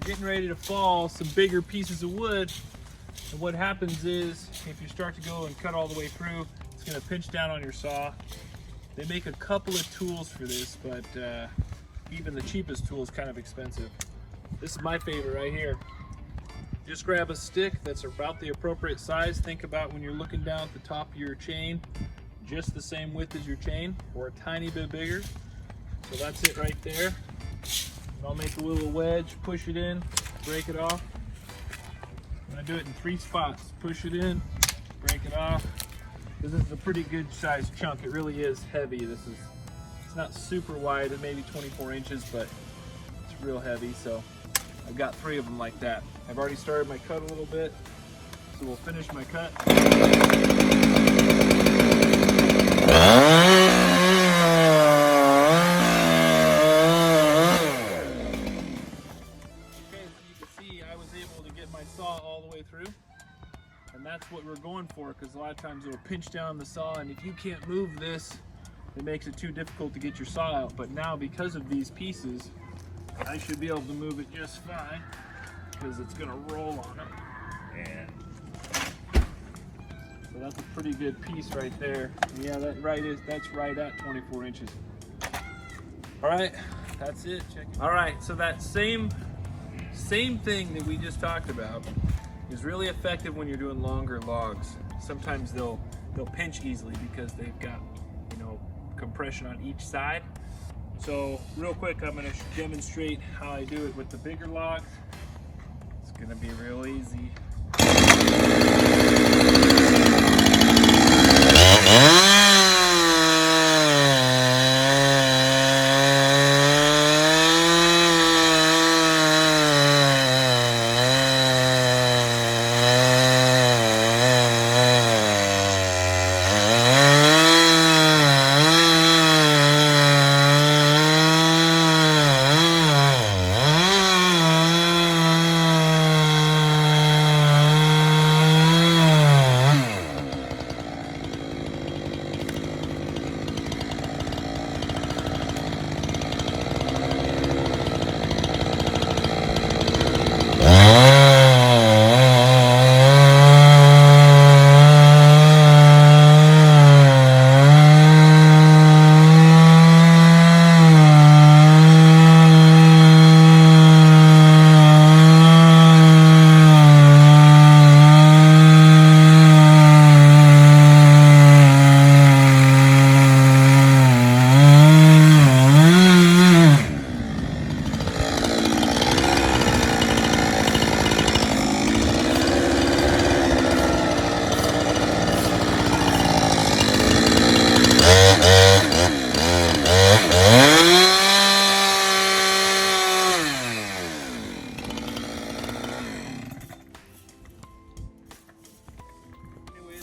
getting ready to fall some bigger pieces of wood. And what happens is, if you start to go and cut all the way through, it's going to pinch down on your saw. They make a couple of tools for this, but even the cheapest tool is kind of expensive. This is my favorite right here. Just grab a stick that's about the appropriate size. Think about when you're looking down at the top of your chain, just the same width as your chain, or a tiny bit bigger. So that's it right there. And I'll make a little wedge, push it in, break it off. I'm gonna do it in 3 spots. Push it in, break it off. This is a pretty good sized chunk. It really is heavy. It's not super wide, it may be 24 inches, but it's real heavy. So I've got 3 of them like that. I've already started my cut a little bit, so we'll finish my cut. My saw all the way through, and that's what we're going for, because a lot of times it'll pinch down the saw, and if you can't move this, it makes it too difficult to get your saw out. But now, because of these pieces, I should be able to move it just fine, because it's going to roll on it. And so that's a pretty good piece right there. And yeah, that's right at 24 inches. All right, that's it. Check it. All right, so that same thing that we just talked about is really effective when you're doing longer logs. Sometimes they'll pinch easily because they've got, you know, compression on each side. So real quick, I'm going to demonstrate how I do it with the bigger logs. It's going to be real easy.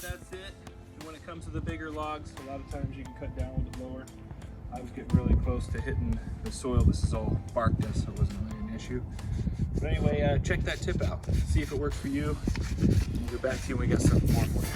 That's it. And when it comes to the bigger logs, a lot of times you can cut down a little bit lower. I was getting really close to hitting the soil. This is all bark dust, so it wasn't really an issue. But anyway, check that tip out. See if it works for you. We'll get back to you when we got something more for you.